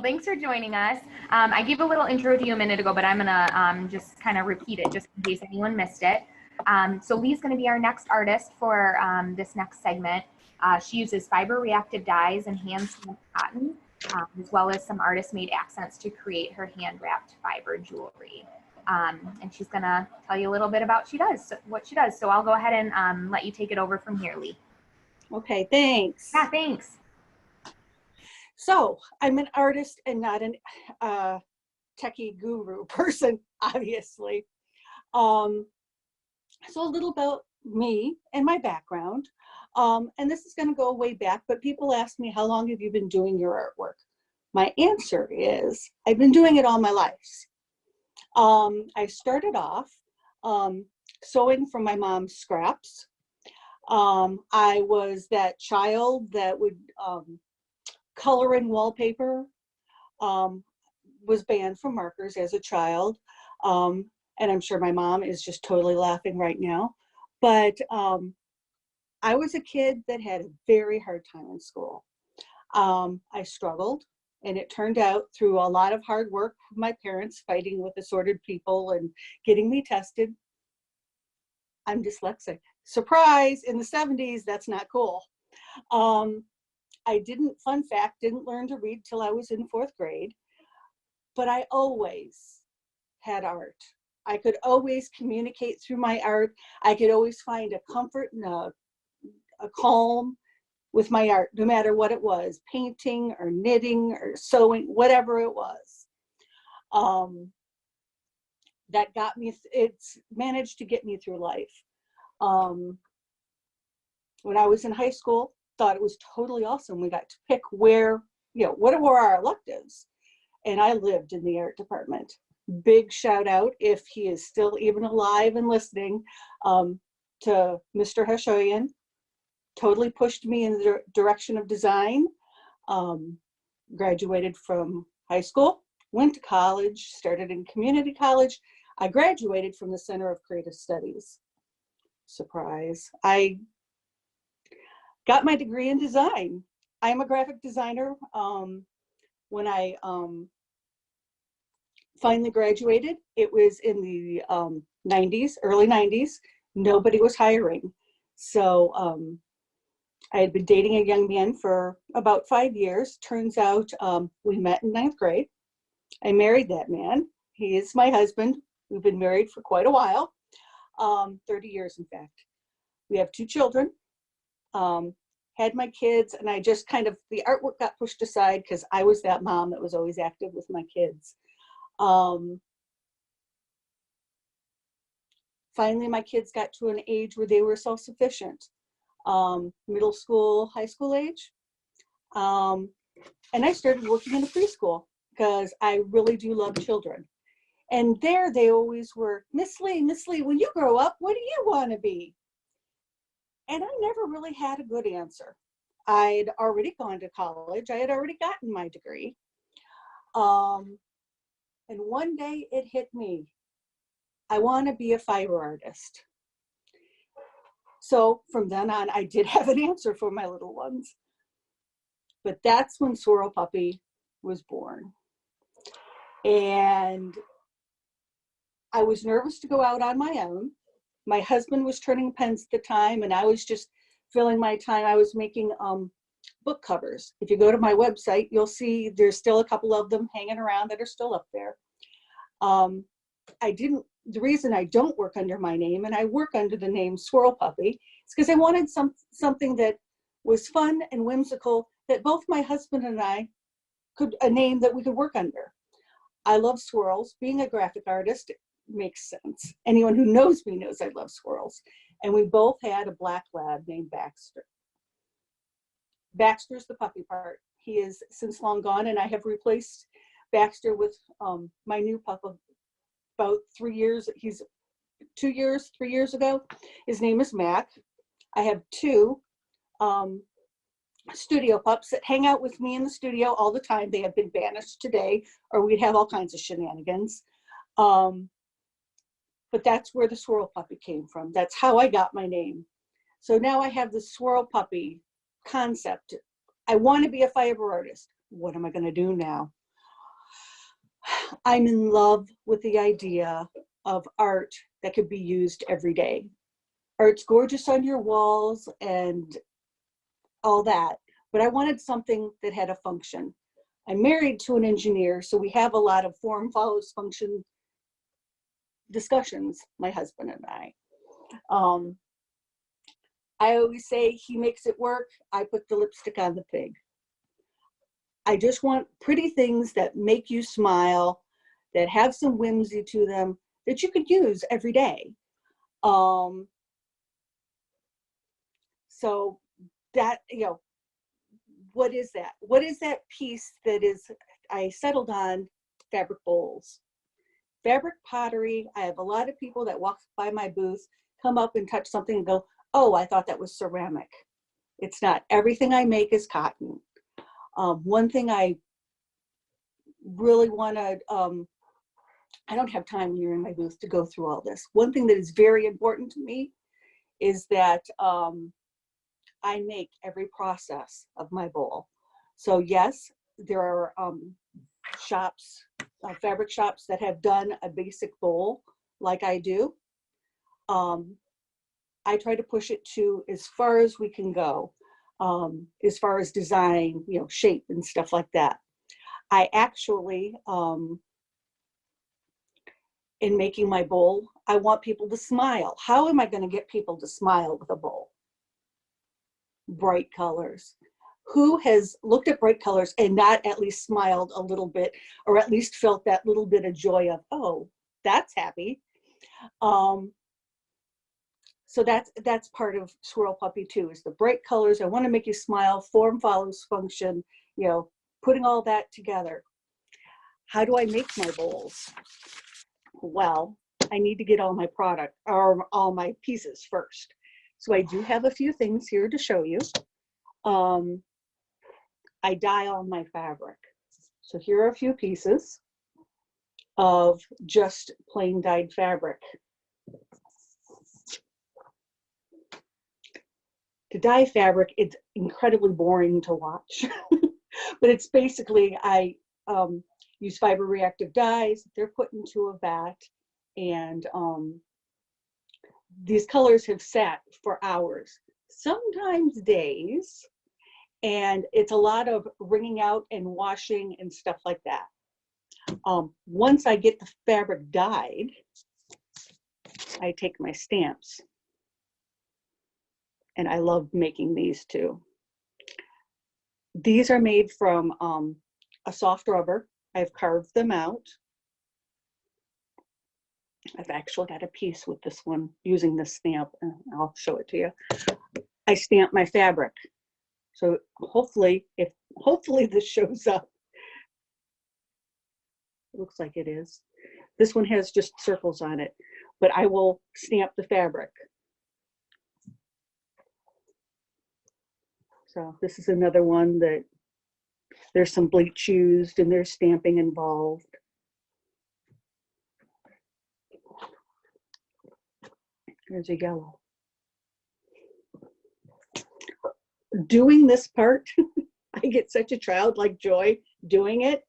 Thanks for joining us. I gave a little intro to you a minute ago, but I'm gonna just kind of repeat it just in case anyone missed it. So Leigh's gonna be our next artist for this next segment. She uses fiber reactive dyes and hand stamped cotton, as well as some artist made accents to create her hand wrapped fiber jewelry. And she's gonna tell you a little bit about what she does. So I'll go ahead and let you take it over from here, Leigh. Okay, thanks. Yeah, thanks. So I'm an artist and not an techie guru person, obviously. So a little about me and my background. And this is going to go way back, but people ask me, how long have you been doing your artwork? My answer is, I've been doing it all my life. I started off sewing from my mom's scraps. I was that child that would color in wallpaper, was banned from markers as a child. And I'm sure my mom is just totally laughing right now. But I was a kid that had a very hard time in school. I struggled, and it turned out through a lot of hard work from my parents fighting with assorted people and getting me tested, I'm dyslexic. Surprise, in the 70s, that's not cool. I fun fact, didn't learn to read till I was in 4th grade, but I always had art. I could always communicate through my art. I could always find a comfort and a calm with my art, no matter what it was, painting or knitting or sewing, whatever it was. That got me, it's managed to get me through life. When I was in high school, thought it was totally awesome. We got to pick what were our electives. And I lived in the art department. Big shout out, if he is still even alive and listening, to Mr. Hashoyan. Totally pushed me in the direction of design. Graduated from high school, went to college, started in community college. I graduated from the Center of Creative Studies. Surprise. I got my degree in design. I'm a graphic designer. When I finally graduated, it was in the 90s, early 90s. Nobody was hiring. So I had been dating a young man for about 5 years. Turns out we met in 9th grade. I married that man. He is my husband. We've been married for quite a while, 30 years in fact. We have 2 children. Had my kids, and I just the artwork got pushed aside because I was that mom that was always active with my kids. Finally, my kids got to an age where they were self-sufficient, middle school, high school age. And I started working in a preschool because I really do love children. And there they always were, Miss Leigh, when you grow up, what do you want to be? And I never really had a good answer. I'd already gone to college. I had already gotten my degree. And one day it hit me. I want to be a fiber artist. So from then on, I did have an answer for my little ones. But that's when Swirl Puppy was born. And I was nervous to go out on my own. My husband was turning pens at the time, and I was just filling my time. I was making book covers. If you go to my website, you'll see there's still a couple of them hanging around that are still up there. The reason I don't work under my name, and I work under the name Swirl Puppy, is because I wanted something that was fun and whimsical, that both my husband and I a name that we could work under. I love swirls. Being a graphic artist makes sense. Anyone who knows me knows I love squirrels. And we both had a black lab named Baxter. Baxter's the puppy part. He is since long gone, and I have replaced Baxter with my new pup of about 3 years. He's 3 years ago. His name is Mac. I have 2 studio pups that hang out with me in the studio all the time. They have been banished today, or we'd have all kinds of shenanigans. But that's where the Swirl Puppy came from. That's how I got my name. So now I have the Swirl Puppy concept. I want to be a fiber artist. What am I going to do now? I'm in love with the idea of art that could be used every day. Art's gorgeous on your walls and all that, but I wanted something that had a function. I'm married to an engineer, so we have a lot of form follows function discussions, my husband and I. I always say he makes it work, I put the lipstick on the pig. I just want pretty things that make you smile, that have some whimsy to them, that you could use every day. So that, you know, what is that? What is that piece that is, I settled on fabric bowls. Fabric pottery, I have a lot of people that walk by my booth, come up and touch something and go, oh, I thought that was ceramic. It's not. Everything I make is cotton. One thing I really want to, I don't have time when you're in my booth to go through all this. One thing that is very important to me is that I make every process of my bowl. So yes, there are shops, fabric shops that have done a basic bowl like I do. I try to push it to as far as we can go, as far as design, you know, shape and stuff like that. I actually, in making my bowl, I want people to smile. How am I going to get people to smile with a bowl? Bright colors. Who has looked at bright colors and not at least smiled a little bit, or at least felt that little bit of joy of, oh, that's happy. So that's part of Swirl Puppy too, is the bright colors. I want to make you smile, form follows function, you know, putting all that together. How do I make my bowls? Well, I need to get all my product, or all my pieces first. So I do have a few things here to show you. I dye all my fabric. So here are a few pieces of just plain dyed fabric. To dye fabric, it's incredibly boring to watch, but it's basically, I use fiber reactive dyes. They're put into a vat, and these colors have sat for hours, sometimes days, and it's a lot of wringing out and washing and stuff like that. Once I get the fabric dyed, I take my stamps. And I love making these too. These are made from a soft rubber. I've carved them out. I've actually got a piece with this one using this stamp, and I'll show it to you. I stamp my fabric. So hopefully this shows up. It looks like it is. This one has just circles on it, but I will stamp the fabric. So this is another one that there's some bleach used and there's stamping involved. There's a yellow. Doing this part, I get such a childlike joy doing it.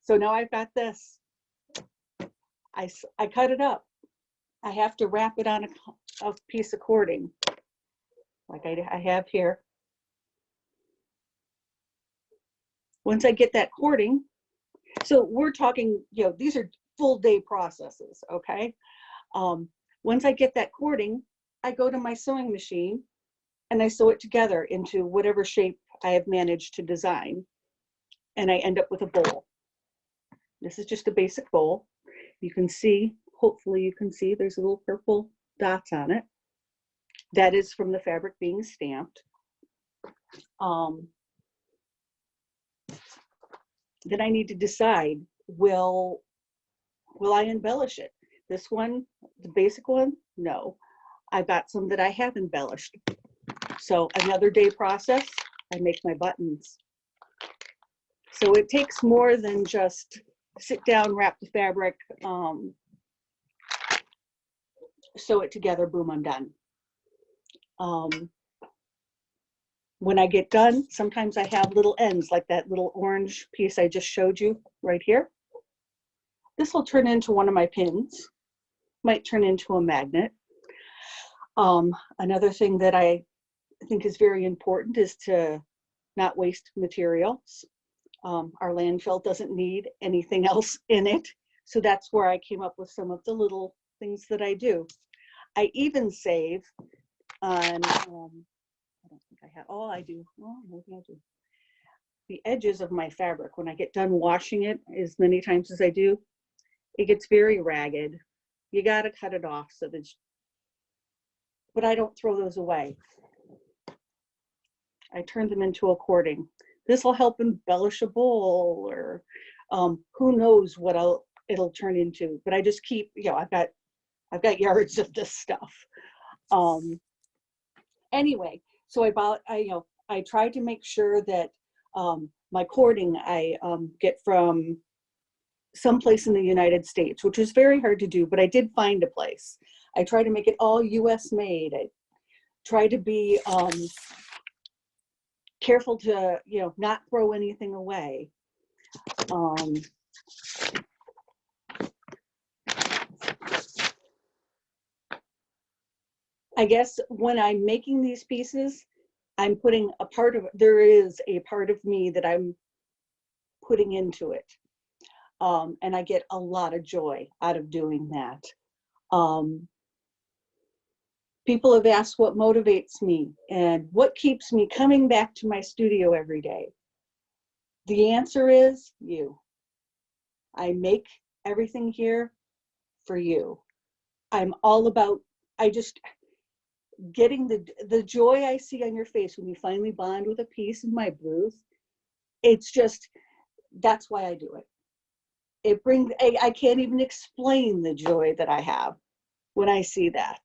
So now I've got this. I cut it up. I have to wrap it on a piece of cording, like I have here. Once I get that cording, so we're talking, you know, these are full day processes, okay? Once I get that cording, I go to my sewing machine and I sew it together into whatever shape I have managed to design. And I end up with a bowl. This is just a basic bowl. You can see, hopefully you can see, there's little purple dots on it. That is from the fabric being stamped. Then I need to decide, will I embellish it? This one, the basic one, no. I've got some that I have embellished. So another day process, I make my buttons. So it takes more than just sit down, wrap the fabric, sew it together, boom, I'm done. When I get done, sometimes I have little ends, like that little orange piece I just showed you right here. This will turn into one of my pins, might turn into a magnet. Another thing that I think is very important is to not waste materials. Our landfill doesn't need anything else in it. So that's where I came up with some of the little things that I do. I even save on, I don't think I have, oh, I do. Oh, maybe I do. The edges of my fabric, when I get done washing it as many times as I do, it gets very ragged. You got to cut it off so that, but I don't throw those away. I turn them into a cording. This will help embellish a bowl, or who knows what it'll turn into. But I just keep, you know, I've got yards of this stuff. Anyway, so I tried to make sure that my cording I get from someplace in the United States, which was very hard to do, but I did find a place. I try to make it all US made. I try to be careful to, you know, not throw anything away. I guess when I'm making these pieces, I'm putting a part of, there is a part of me that I'm putting into it. And I get a lot of joy out of doing that. People have asked what motivates me and what keeps me coming back to my studio every day. The answer is you. I make everything here for you. I'm all about, I just, getting the joy I see on your face when you finally bond with a piece in my booth, it's just, that's why I do it. It brings, I can't even explain the joy that I have when I see that.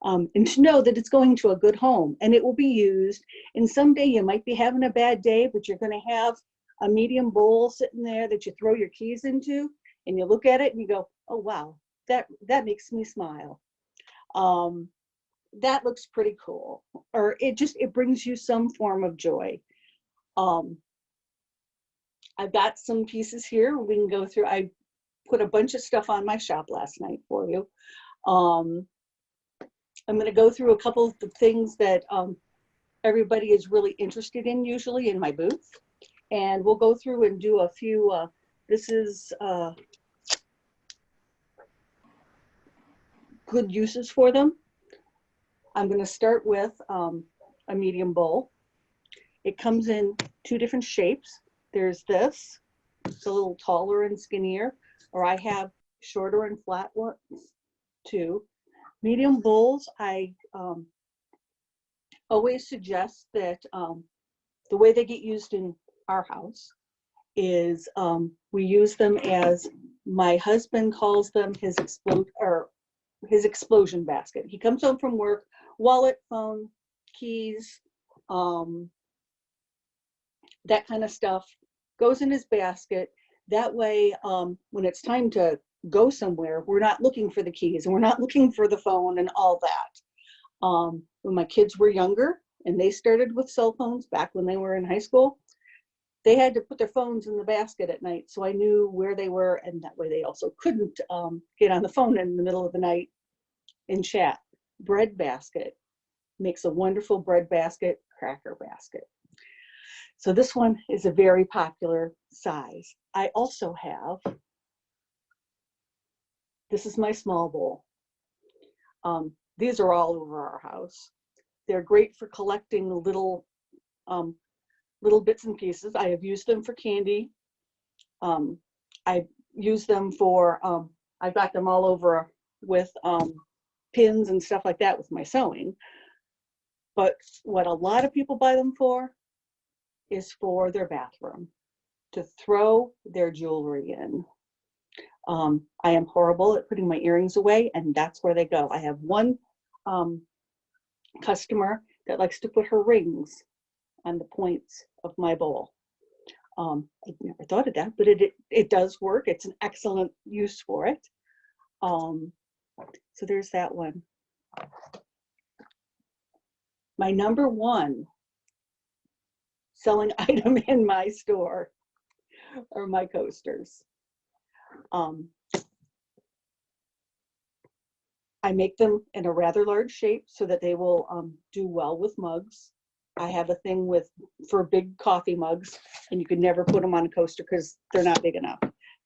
And to know that it's going to a good home and it will be used. And someday you might be having a bad day, but you're going to have a medium bowl sitting there that you throw your keys into, and you look at it and you go, oh, wow, that makes me smile. That looks pretty cool. Or it brings you some form of joy. I've got some pieces here we can go through. I put a bunch of stuff on my shop last night for you. I'm going to go through a couple of the things that everybody is really interested in, usually in my booth. And we'll go through and do a few, this is good uses for them. I'm going to start with a medium bowl. It comes in two different shapes. There's this, it's a little taller and skinnier, or I have shorter and flat ones too. Medium bowls, I always suggest that the way they get used in our house is we use them as, my husband calls them his explosion basket. He comes home from work, wallet, phone, keys, that kind of stuff goes in his basket. That way, when it's time to go somewhere, we're not looking for the keys and we're not looking for the phone and all that. When my kids were younger and they started with cell phones back when they were in high school, they had to put their phones in the basket at night, so I knew where they were, and that way they also couldn't get on the phone in the middle of the night and chat. Bread basket, makes a wonderful bread basket, cracker basket. So this one is a very popular size. I also have, this is my small bowl. These are all over our house. They're great for collecting little bits and pieces. I have used them for candy. I use them for, I've got them all over with pins and stuff like that with my sewing. But what a lot of people buy them for is for their bathroom, to throw their jewelry in. I am horrible at putting my earrings away, and that's where they go. I have one customer that likes to put her rings on the points of my bowl. I never thought of that, but it does work. It's an excellent use for it. So there's that one. My number one selling item in my store are my coasters. I make them in a rather large shape so that they will do well with mugs. I have a thing for big coffee mugs, and you can never put them on a coaster because they're not big enough.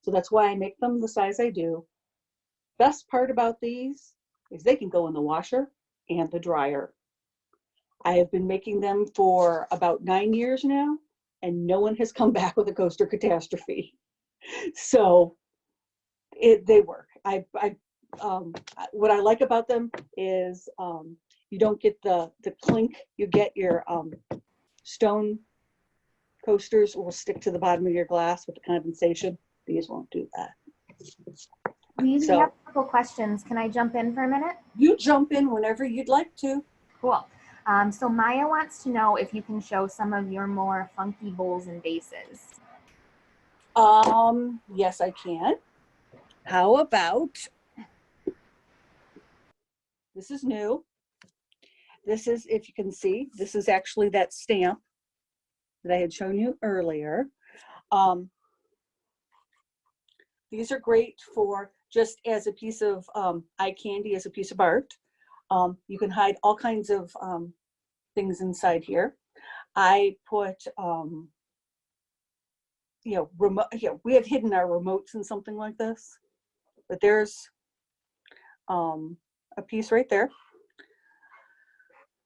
So that's why I make them the size I do. Best part about these is they can go in the washer and the dryer. I have been making them for about 9 years now, and no one has come back with a coaster catastrophe. So they work. What I like about them is you don't get the clink. You get your stone coasters will stick to the bottom of your glass with the condensation. These won't do that. We have a couple questions. Can I jump in for a minute? You jump in whenever you'd like to. Cool. So Maya wants to know if you can show some of your more funky bowls and bases. Yes, I can. How about, this is new. This is, if you can see, this is actually that stamp that I had shown you earlier. These are great for just as a piece of eye candy, as a piece of art. You can hide all kinds of things inside here. I put, remote. We have hidden our remotes in something like this, but there's a piece right there.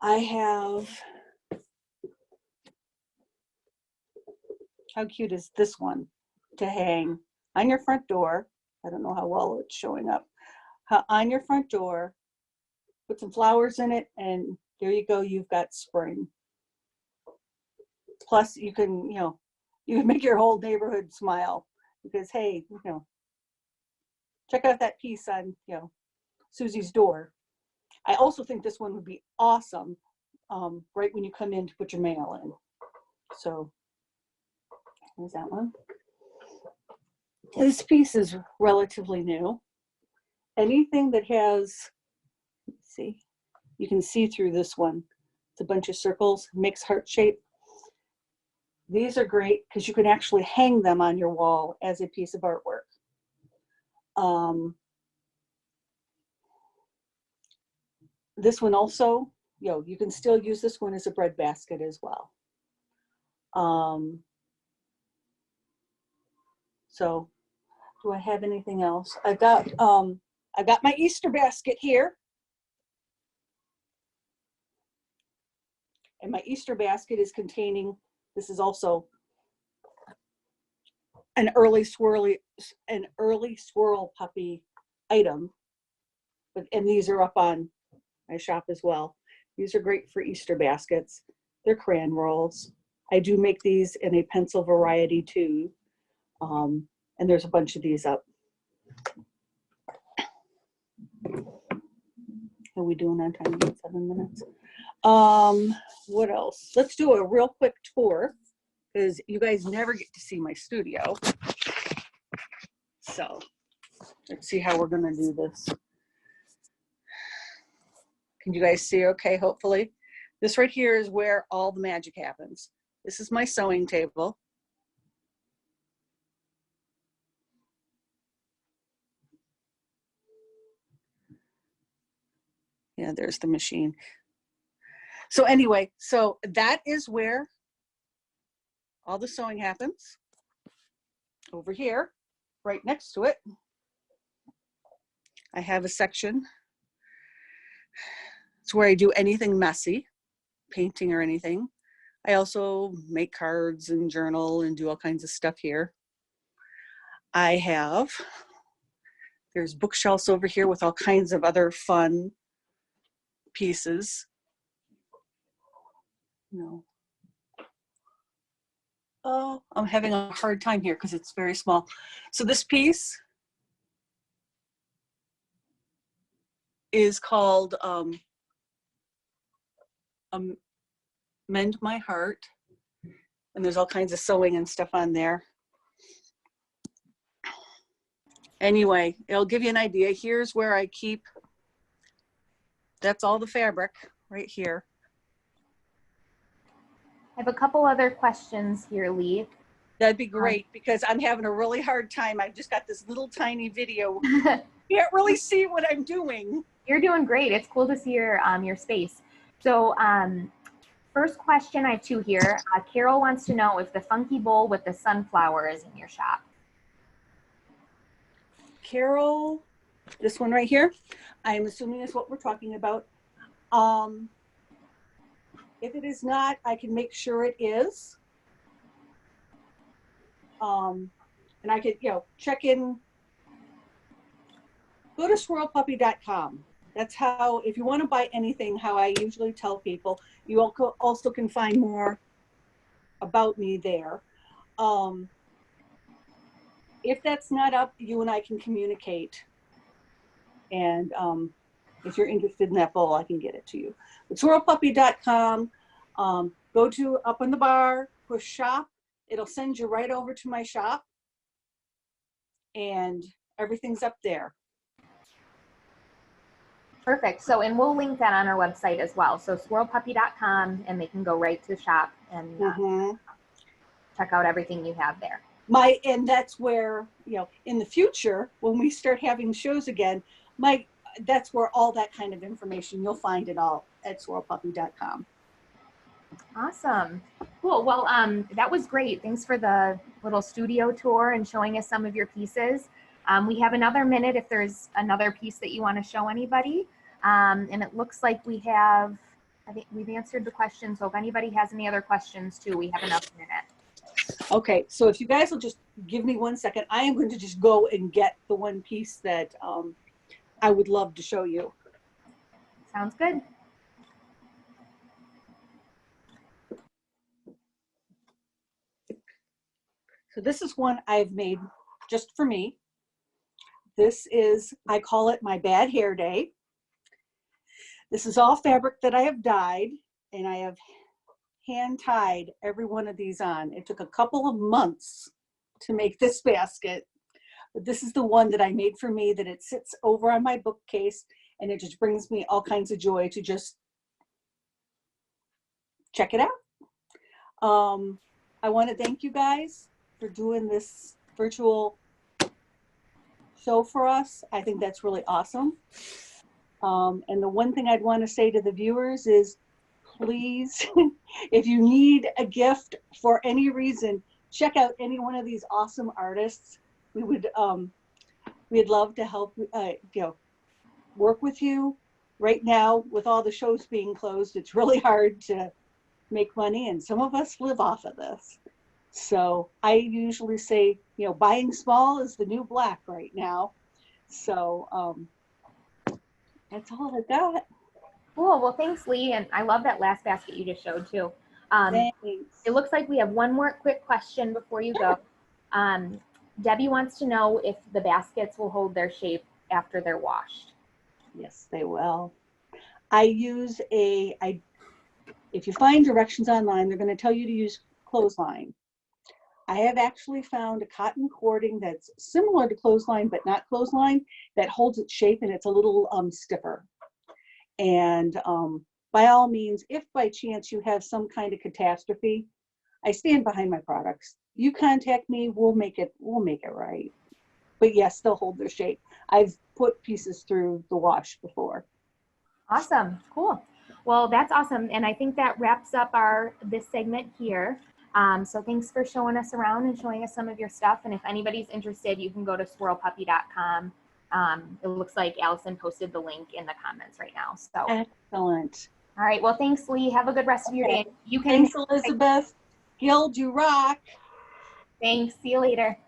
I have, how cute is this one to hang on your front door? I don't know how well it's showing up. On your front door, put some flowers in it, and there you go, you've got spring. Plus you can, you can make your whole neighborhood smile because, hey, check out that piece on, Susie's door. I also think this one would be awesome right when you come in to put your mail in. So there's that one. This piece is relatively new. Anything that has, let's see, you can see through this one. It's a bunch of circles, mixed heart shape. These are great because you can actually hang them on your wall as a piece of artwork. This one also, you can still use this one as a bread basket as well. So do I have anything else? I got my Easter basket here. And my Easter basket is containing, this is also an early swirl puppy item. And these are up on my shop as well. These are great for Easter baskets. They're crayon rolls. I do make these in a pencil variety too. And there's a bunch of these up. Are we doing on time? 7 minutes. What else? Let's do a real quick tour because you guys never get to see my studio. So let's see how we're gonna do this. Can you guys see okay, hopefully? This right here is where all the magic happens. This is my sewing table. Yeah, there's the machine. So anyway, so that is where all the sewing happens. Over here, right next to it, I have a section. It's where I do anything messy, painting or anything. I also make cards and journal and do all kinds of stuff here. There's bookshelves over here with all kinds of other fun pieces. Oh, I'm having a hard time here because it's very small. So this piece is called Mend My Heart. And there's all kinds of sewing and stuff on there. Anyway, it'll give you an idea. Here's where I keep, that's all the fabric right here. I have a couple other questions here, Leigh. That'd be great, because I'm having a really hard time. I've just got this little tiny video. Can't really see what I'm doing. You're doing great. It's cool to see your space. So first question, I have two here. Carol wants to know if the funky bowl with the sunflower is in your shop. Carol, this one right here, I'm assuming is what we're talking about. If it is not, I can make sure it is. And I could, check in, go to swirlpuppy.com. That's how, if you want to buy anything, how I usually tell people. You also can find more about me there. If that's not up, you and I can communicate. And if you're interested in that bowl, I can get it to you. But swirlpuppy.com, go to up on the bar, push shop. It'll send you right over to my shop. And everything's up there. Perfect. So, and we'll link that on our website as well. So swirlpuppy.com, and they can go right to shop and check out everything you have there. And that's where, in the future, when we start having shows again, that's where all that kind of information, you'll find it all at swirlpuppy.com. Awesome. Cool. Well, that was great. Thanks for the little studio tour and showing us some of your pieces. We have another minute if there's another piece that you want to show anybody. And it looks like I think we've answered the question. So if anybody has any other questions too, we have enough minute. Okay. So if you guys will just give me 1 second, I am going to just go and get the one piece that I would love to show you. Sounds good. So this is one I've made just for me. This is, I call it my bad hair day. This is all fabric that I have dyed, and I have hand tied every one of these on. It took a couple of months to make this basket, but this is the one that I made for me, that it sits over on my bookcase, and it just brings me all kinds of joy to just check it out. I want to thank you guys for doing this virtual show for us. I think that's really awesome. And the one thing I'd want to say to the viewers is, please, if you need a gift for any reason, check out any one of these awesome artists. We'd love to help, work with you. Right now, with all the shows being closed, it's really hard to make money, and some of us live off of this. So I usually say, buying small is the new black right now. So that's all I got. Cool. Well, thanks, Leigh. And I love that last basket you just showed too. Thanks. It looks like we have one more quick question before you go. Debbie wants to know if the baskets will hold their shape after they're washed. Yes, they will. If you find directions online, they're going to tell you to use clothesline. I have actually found a cotton cording that's similar to clothesline, but not clothesline, that holds its shape, and it's a little stiffer. And by all means, if by chance you have some kind of catastrophe, I stand behind my products. You contact me, we'll make it right. But yes, they'll hold their shape. I've put pieces through the wash before. Awesome. Cool. Well, that's awesome. And I think that wraps up this segment here. So thanks for showing us around and showing us some of your stuff. And if anybody's interested, you can go to swirlpuppy.com. It looks like Allison posted the link in the comments right now. So excellent. All right. Well, thanks, Leigh. Have a good rest of your day. Thanks, Elizabeth. Guild, you rock. Thanks. See you later.